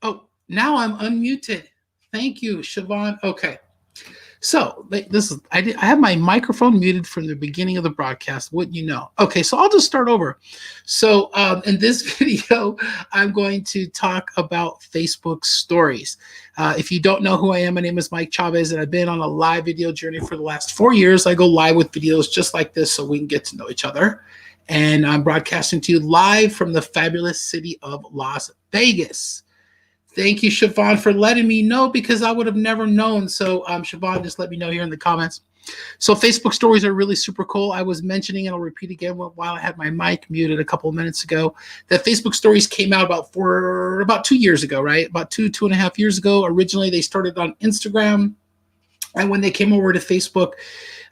Oh, now I'm unmuted. Thank you, Siobhan. Okay. So this is I have my microphone muted from the beginning of the broadcast. Wouldn't you know? Okay, so I'll just start over. So in this video, I'm going to talk about Facebook stories. If you don't know who I am, my name is Mike Chavez, and I've been on a live video journey for the last 4 years. I go live with videos just like this so we can get to know each other. And I'm broadcasting to you live from the fabulous city of Las Vegas. Thank you, Siobhan, for letting me know because I would have never known. So, Siobhan, just let me know here in the comments. So, Facebook stories are really super cool. I was mentioning, and I'll repeat again while I had my mic muted a couple of minutes ago, that Facebook stories came out about 2 years ago, right? About two and a half years ago. Originally, they started on Instagram. And when they came over to Facebook,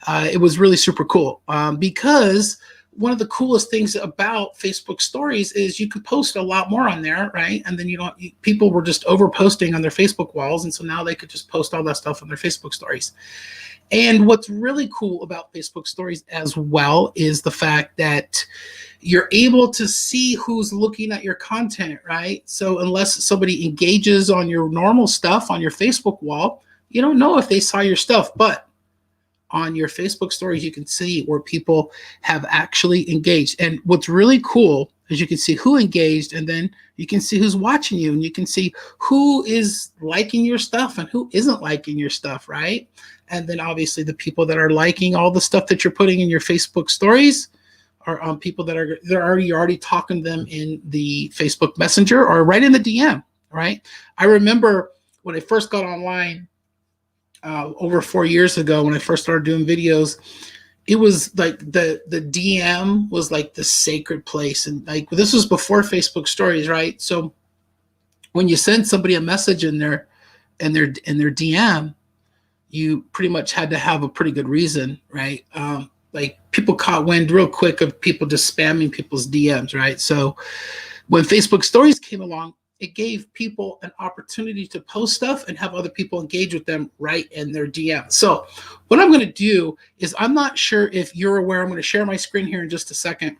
it was really super cool because one of the coolest things about Facebook stories is you can post a lot more on there, right? And then people were just over posting on their Facebook walls. And so now they could just post all that stuff on their Facebook stories. And what's really cool about Facebook stories as well is the fact that you're able to see who's looking at your content, right? So unless somebody engages on your normal stuff on your Facebook wall, you don't know if they saw your stuff, but on your Facebook stories, you can see where people have actually engaged. And what's really cool is you can see who engaged, and then you can see who's watching you, and you can see who is liking your stuff and who isn't liking your stuff, right? And then obviously the people that are liking all the stuff that you're putting in your Facebook stories are people that are you're already talking to them in the Facebook Messenger or right in the DM, right? I remember when I first got online, over 4 years ago when I first started doing videos, it was like the DM was like the sacred place. And like this was before Facebook stories, right? So when you send somebody a message in their DM, you pretty much had to have a pretty good reason, right? Like people caught wind real quick of people just spamming people's DMs, right? So when Facebook stories came along, it gave people an opportunity to post stuff and have other people engage with them right in their DM. So what I'm going to do is, I'm not sure if you're aware, I'm going to share my screen here in just a second.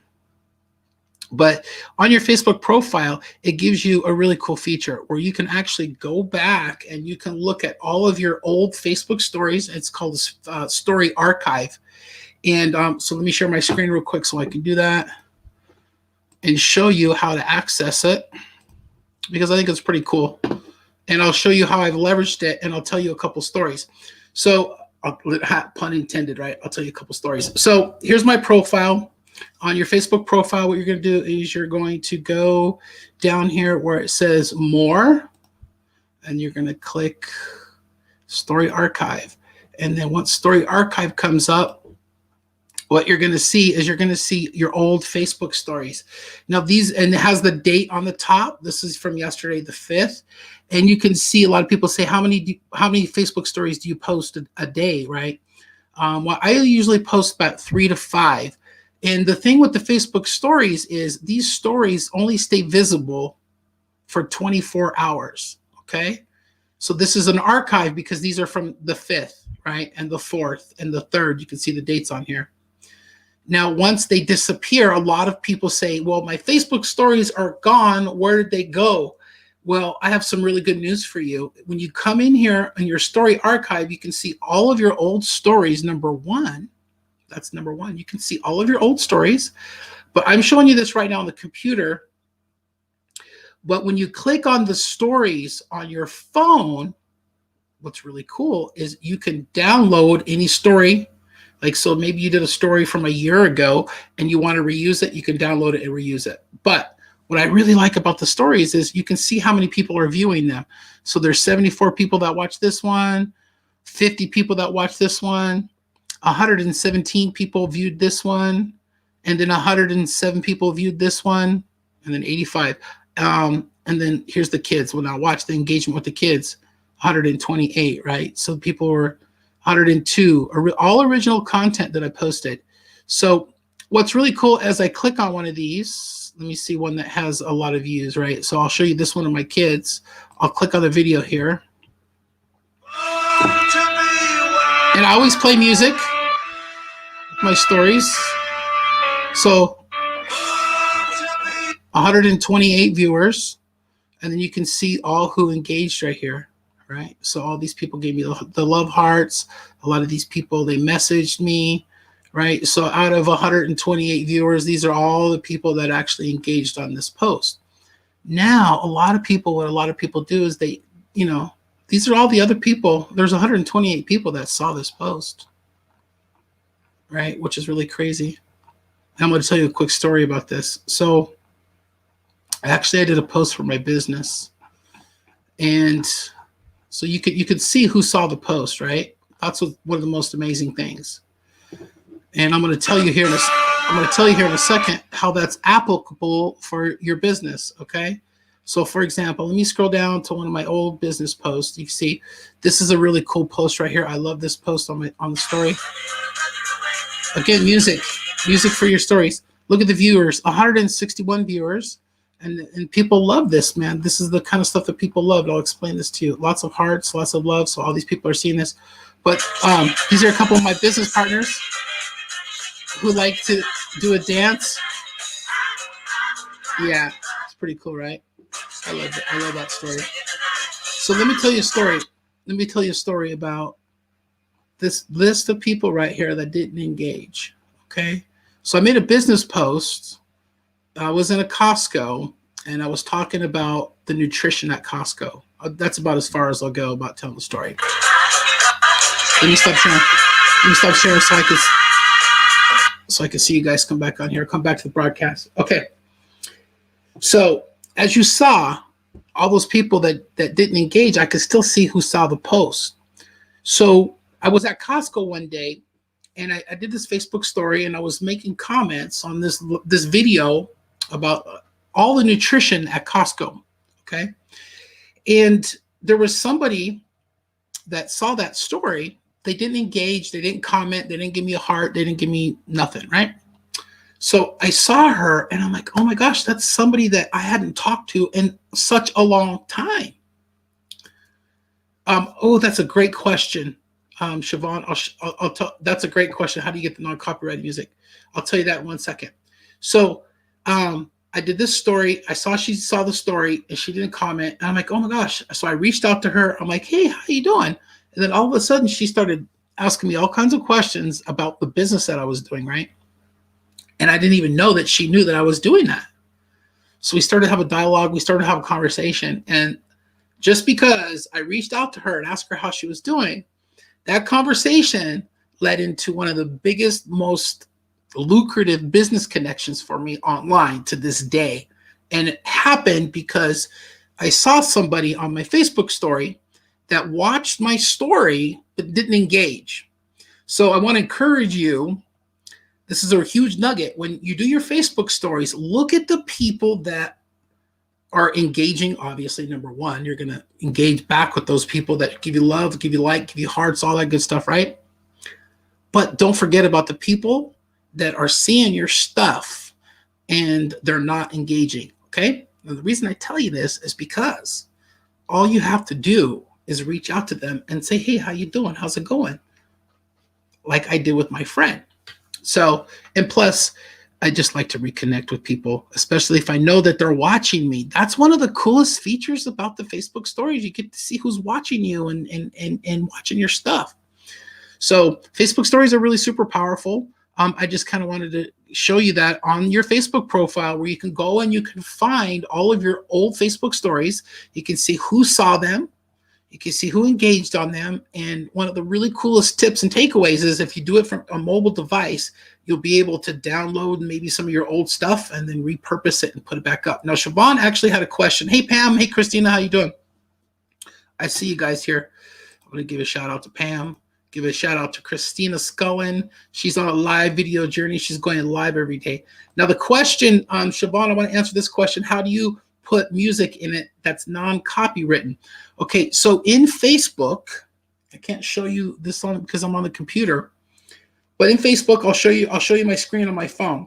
But on your Facebook profile, it gives you a really cool feature where you can actually go back and you can look at all of your old Facebook stories. It's called a story archive. And so let me share my screen real quick so I can do that and show you how to access it, because I think it's pretty cool. And I'll show you how I've leveraged it, and I'll tell you a couple stories. So, pun intended, right? I'll tell you a couple stories. So here's my profile. On your Facebook profile, what you're going to do is you're going to go down here where it says more, and you're going to click Story Archive. And then once Story Archive comes up, what you're going to see is you're going to see your old Facebook stories. Now these, and it has the date on the top. This is from yesterday, the 5th. And you can see a lot of people say, how many Facebook stories do you post a day, right? Well, I usually post about 3 to 5. And the thing with the Facebook stories is these stories only stay visible for 24 hours, okay? So this is an archive because these are from the 5th, right? And the 4th and the 3rd. You can see the dates on here. Now, once they disappear, a lot of people say, well, my Facebook stories are gone. Where did they go? Well, I have some really good news for you. When you come in here in your story archive, you can see all of your old stories. Number one, that's number one. You can see all of your old stories. But I'm showing you this right now on the computer. But when you click on the stories on your phone, what's really cool is you can download any story. Like, so maybe you did a story from a year ago and you want to reuse it, you can download it and reuse it. But what I really like about the stories is you can see how many people are viewing them. So there's 74 people that watch this one, 50 people that watch this one, 117 people viewed this one, and then 107 people viewed this one, and then 85. And then here's the kids. Well, now watch the engagement with the kids, 128, right? So people were 102, all original content that I posted. So what's really cool, as I click on one of these, let me see one that has a lot of views, right? So I'll show you this one of my kids. I'll click on the video here. And I always play music with my stories. So 128 viewers. And then you can see all who engaged right here, right? So all these people gave me the love hearts. A lot of these people, they messaged me, right? So out of 128 viewers, these are all the people that actually engaged on this post. Now, what a lot of people do is they, these are all the other people. There's 128 people that saw this post, right? Which is really crazy. I'm going to tell you a quick story about this. So actually I did a post for my business, and so you could see who saw the post, right? That's one of the most amazing things. And I'm going to tell you here in a second how that's applicable for your business. Okay. So for example, let me scroll down to one of my old business posts. You can see this is a really cool post right here. I love this post on the story. Again, music for your stories. Look at the viewers, 161 viewers. And people love this, man. This is the kind of stuff that people love. I'll explain this to you. Lots of hearts, lots of love. So all these people are seeing this. But these are a couple of my business partners who like to do a dance. Yeah, it's pretty cool, right? I love it. I love that story. So let me tell you a story. Let me tell you a story about this list of people right here that didn't engage. Okay. So I made a business post. I was in a Costco and I was talking about the nutrition at Costco. That's about as far as I'll go about telling the story. Let me stop sharing so I can see you guys come back on here. Come back to the broadcast. Okay. So as you saw, all those people that didn't engage, I could still see who saw the post. So I was at Costco one day and I did this Facebook story and I was making comments on this video about all the nutrition at Costco. Okay. And there was somebody that saw that story. They didn't engage. They didn't comment. They didn't give me a heart. They didn't give me nothing. Right. So I saw her and I'm like, oh my gosh, that's somebody that I hadn't talked to in such a long time. That's a great question. Siobhan, I'll tell. That's a great question. How do you get the non-copyrighted music? I'll tell you that in 1 second. So I did this story. She saw the story and she didn't comment. And I'm like, oh my gosh. So I reached out to her. I'm like, hey, how you doing? And then all of a sudden she started asking me all kinds of questions about the business that I was doing, right? And I didn't even know that she knew that I was doing that. So we started to have a dialogue. We started to have a conversation. And just because I reached out to her and asked her how she was doing, that conversation led into one of the biggest, most lucrative business connections for me online to this day. And it happened because I saw somebody on my Facebook story that watched my story but didn't engage. So I want to encourage you. This is a huge nugget. When you do your Facebook stories, look at the people that are engaging. Obviously, number one, you're going to engage back with those people that give you love, give you like, give you hearts, all that good stuff, right? But don't forget about the people that are seeing your stuff and they're not engaging, okay? Now, the reason I tell you this is because all you have to do is reach out to them and say, hey, how you doing? How's it going? Like I did with my friend. So, and plus, I just like to reconnect with people, especially if I know that they're watching me. That's one of the coolest features about the Facebook stories. You get to see who's watching you and watching your stuff. So Facebook stories are really super powerful. I just kind of wanted to show you that on your Facebook profile where you can go and you can find all of your old Facebook stories. You can see who saw them. You can see who engaged on them. And one of the really coolest tips and takeaways is if you do it from a mobile device, you'll be able to download maybe some of your old stuff and then repurpose it and put it back up. Now, Siobhan actually had a question. Hey, Pam. Hey, Christina. How you doing? I see you guys here. I'm going to give a shout out to Pam. Give a shout out to Christina Scullen. She's on a live video journey. She's going live every day. Now, the question, Siobhan, I want to answer this question. How do you put music in it that's non-copywritten? Okay, so in Facebook, I can't show you this on because I'm on the computer, but in Facebook, I'll show you my screen on my phone.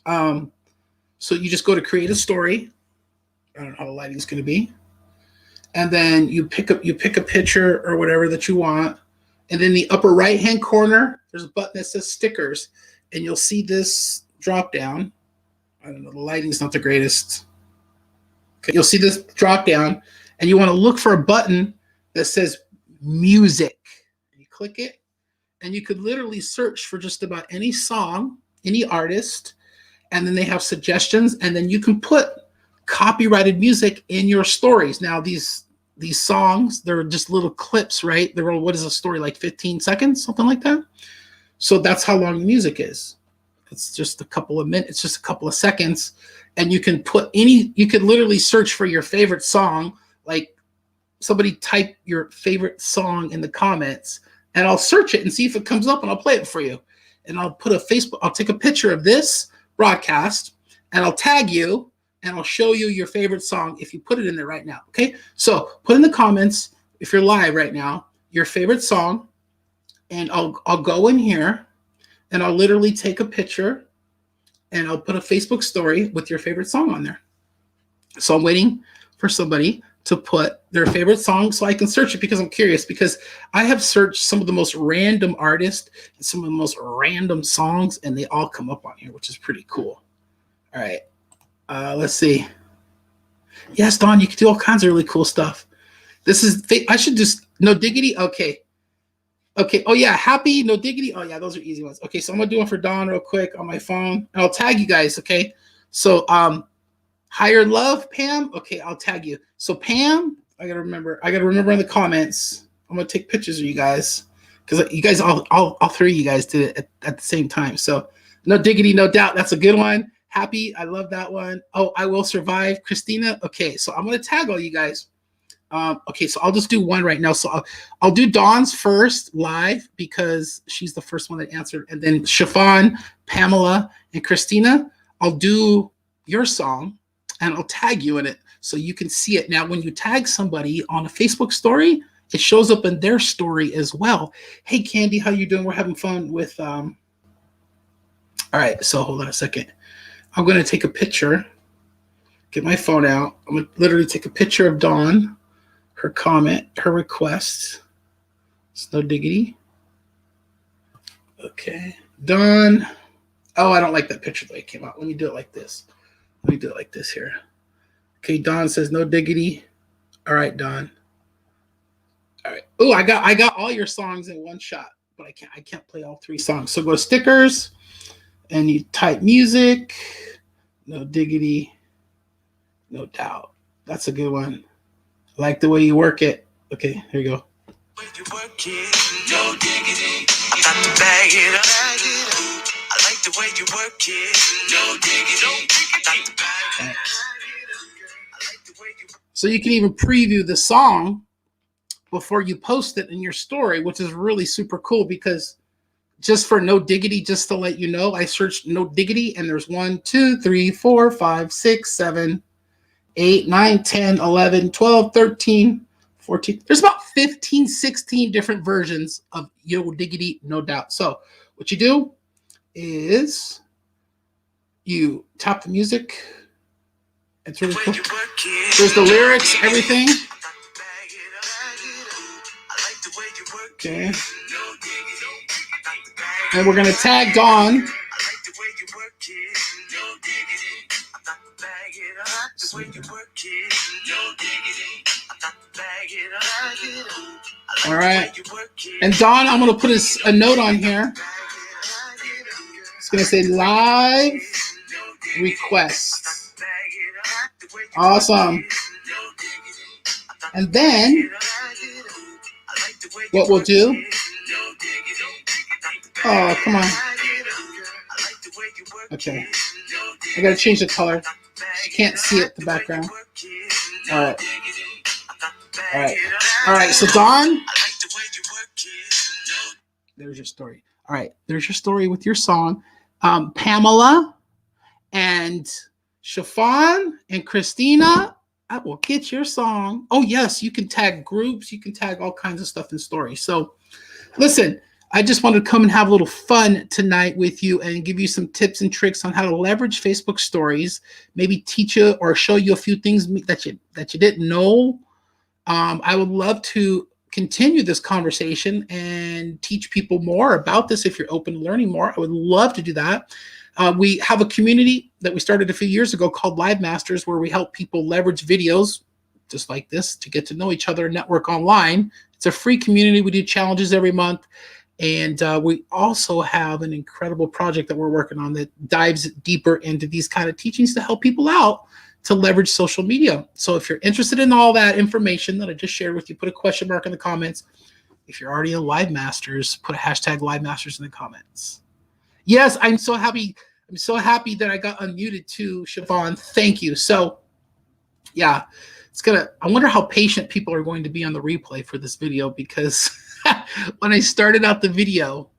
So you just go to create a story. I don't know how the lighting is going to be, and then you pick a picture or whatever that you want, and then the upper right hand corner, there's a button that says stickers, and you'll see this drop down. I don't know, the lighting's not the greatest. Okay, you'll see this drop down, and you want to look for a button that says music. You click it, and you could literally search for just about any song, any artist, and then they have suggestions, and then you can put copyrighted music in your stories. Now, these songs, they're just little clips, right? They're, what is a story, like 15 seconds, something like that? So that's how long the music is. It's just a couple of minutes, it's just a couple of seconds. And you can put you could literally search for your favorite song, like somebody type your favorite song in the comments, and I'll search it and see if it comes up, and I'll play it for you. And I'll take a picture of this broadcast, and I'll tag you, and I'll show you your favorite song if you put it in there right now. Okay, so put in the comments, if you're live right now, your favorite song, and I'll go in here, and I'll literally take a picture, and I'll put a Facebook story with your favorite song on there. So I'm waiting for somebody to put their favorite song so I can search it, because I'm curious, because I have searched some of the most random artists and some of the most random songs, and they all come up on here, which is pretty cool. All right. Let's see. Yes, Dawn, you can do all kinds of really cool stuff. This is, I should just, no diggity. Okay. Oh yeah, happy, no diggity. Oh yeah, those are easy ones. Okay, so I'm gonna do one for Dawn real quick on my phone, and I'll tag you guys. Okay, so higher love, Pam. Okay, I'll tag you. So Pam, I gotta remember in the comments. I'm gonna take pictures of you guys, because you guys, all three of you guys did it at the same time. So no diggity, no doubt. That's a good one. Happy, I love that one. Oh, I will survive, Christina. Okay, so I'm gonna tag all you guys. Okay, so I'll just do one right now. So I'll do Dawn's first live, because she's the first one that answered, and then Chiffon, Pamela, and Christina, I'll do your song, and I'll tag you in it so you can see it. Now, when you tag somebody on a Facebook story, it shows up in their story as well. Hey, Candy, how you doing? We're having fun with. All right, so hold on a second. I'm going to take a picture, get my phone out. I'm going to literally take a picture of Dawn, her comment, her request. It's no diggity. Okay, Dawn. Oh, I don't like that picture the way it came out. Let me do it like this. Let me do it like this here. Okay, Dawn says no diggity. All right, Dawn. All right. Oh, I got all your songs in one shot, but I can't play all three songs. So go to stickers, and you type music. No diggity. No doubt. That's a good one. I like the way you work it. Okay, here you go. You work it, no diggity. I got to bag it up. I like the way you work it, no diggity. I got to bag it up. So you can even preview the song before you post it in your story, which is really super cool, because just for no diggity, just to let you know, I searched no diggity, and there's 1, 2, 3, 4, 5, 6, 7, 8, 9, 10, 11, 12, 13, 14. There's about 15, 16 different versions of Yo Diggity, no doubt. So what you do is you tap the music. It's really cool. There's the lyrics, everything. Okay. And we're going to tag Dawn. All right. And Dawn, I'm going to put a note on here. It's going to say live request. Awesome. And then what we'll do. Oh, come on. Okay. I got to change the color. You can't see it in the background. All right. All right. All right. So, Dawn, there's your story. All right. There's your story with your song. Pamela and Chiffon and Christina, I will get your song. Oh, yes. You can tag groups. You can tag all kinds of stuff in stories. So, listen. I just wanted to come and have a little fun tonight with you and give you some tips and tricks on how to leverage Facebook stories, maybe teach you or show you a few things that you didn't know. I would love to continue this conversation and teach people more about this. If you're open to learning more, I would love to do that. We have a community that we started a few years ago called Live Masters, where we help people leverage videos just like this to get to know each other and network online. It's a free community. We do challenges every month. And we also have an incredible project that we're working on that dives deeper into these kind of teachings to help people out to leverage social media. So if you're interested in all that information that I just shared with you, put a question mark in the comments. If you're already in Live Masters, put a hashtag Live Masters in the comments. Yes, I'm so happy. I'm so happy that I got unmuted too, Siobhan. Thank you. So yeah, I wonder how patient people are going to be on the replay for this video, because when I started out the video,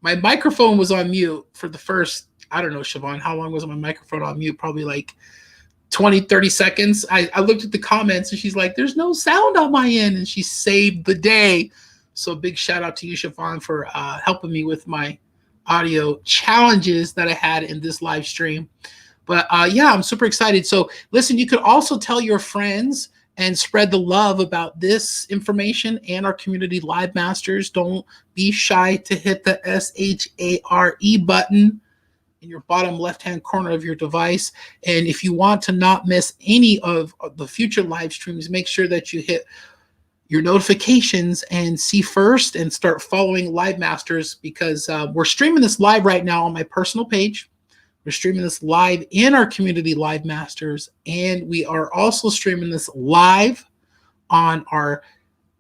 my microphone was on mute for the first, I don't know, Siobhan, how long was my microphone on mute? Probably like 20, 30 seconds. I looked at the comments and she's like, there's no sound on my end. And she saved the day. So big shout out to you, Siobhan, for helping me with my audio challenges that I had in this live stream. But yeah, I'm super excited. So listen, you could also tell your friends and spread the love about this information and our community Live Masters. Don't be shy to hit the SHARE button in your bottom left-hand corner of your device. And if you want to not miss any of the future live streams, make sure that you hit your notifications and see first and start following Live Masters, because we're streaming this live right now on my personal page. We're streaming this live in our community Live Masters, and we are also streaming this live on our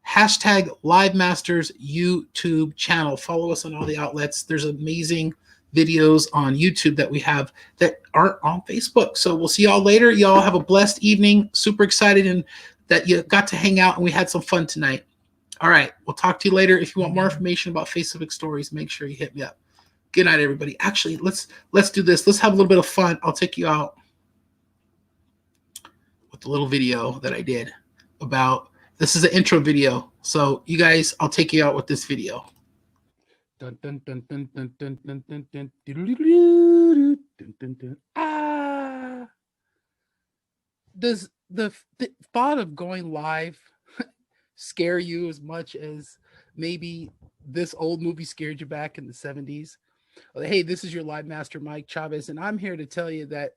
hashtag Live Masters YouTube channel. Follow us on all the outlets. There's amazing videos on YouTube that we have that aren't on Facebook. So we'll see y'all later. Y'all have a blessed evening. Super excited and that you got to hang out and we had some fun tonight. All right, we'll talk to you later. If you want more information about Facebook stories, make sure you hit me up. Good night, everybody. Actually, let's do this. Let's have a little bit of fun. I'll take you out with the little video that I did about, this is an intro video. So you guys, I'll take you out with this video. Dun, dun, dun, dun, dun, dun, dun, dun, dun, dun, dun, dun. Ah. Does the thought of going live scare you as much as maybe this old movie scared you back in the 70s? Hey, this is your Live Master, Mike Chavez, and I'm here to tell you that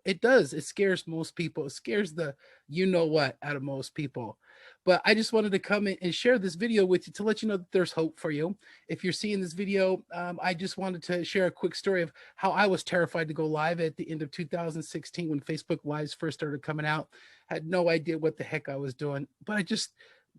it does. It scares most people. It scares the you-know-what out of most people. But I just wanted to come in and share this video with you to let you know that there's hope for you. If you're seeing this video, I just wanted to share a quick story of how I was terrified to go live at the end of 2016 when Facebook Lives first started coming out. I had no idea what the heck I was doing, but I just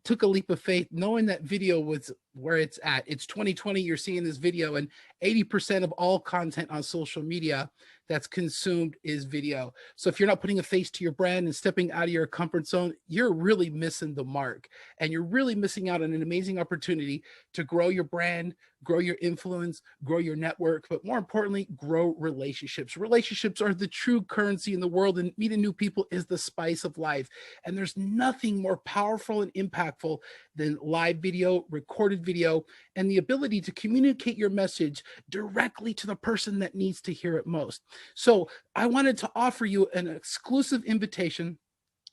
took a leap of faith knowing that video was where it's at. It's 2020, you're seeing this video, and 80% of all content on social media that's consumed is video. So if you're not putting a face to your brand and stepping out of your comfort zone, you're really missing the mark, and you're really missing out on an amazing opportunity to grow your brand, grow your influence, grow your network, but more importantly, grow relationships. Relationships are the true currency in the world, and meeting new people is the spice of life. And there's nothing more powerful and impactful than live video, recorded video, and the ability to communicate your message directly to the person that needs to hear it most. So I wanted to offer you an exclusive invitation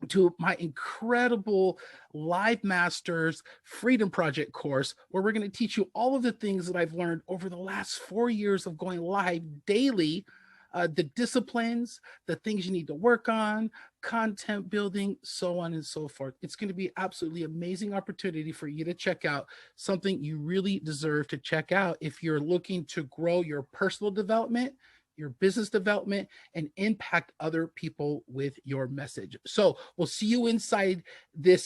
to my incredible Live Masters Freedom Project course, where we're going to teach you all of the things that I've learned over the last 4 years of going live daily, the disciplines, the things you need to work on, content building, so on and so forth. It's going to be absolutely amazing opportunity for you to check out, something you really deserve to check out if you're looking to grow your personal development, your business development, and impact other people with your message. So we'll see you inside this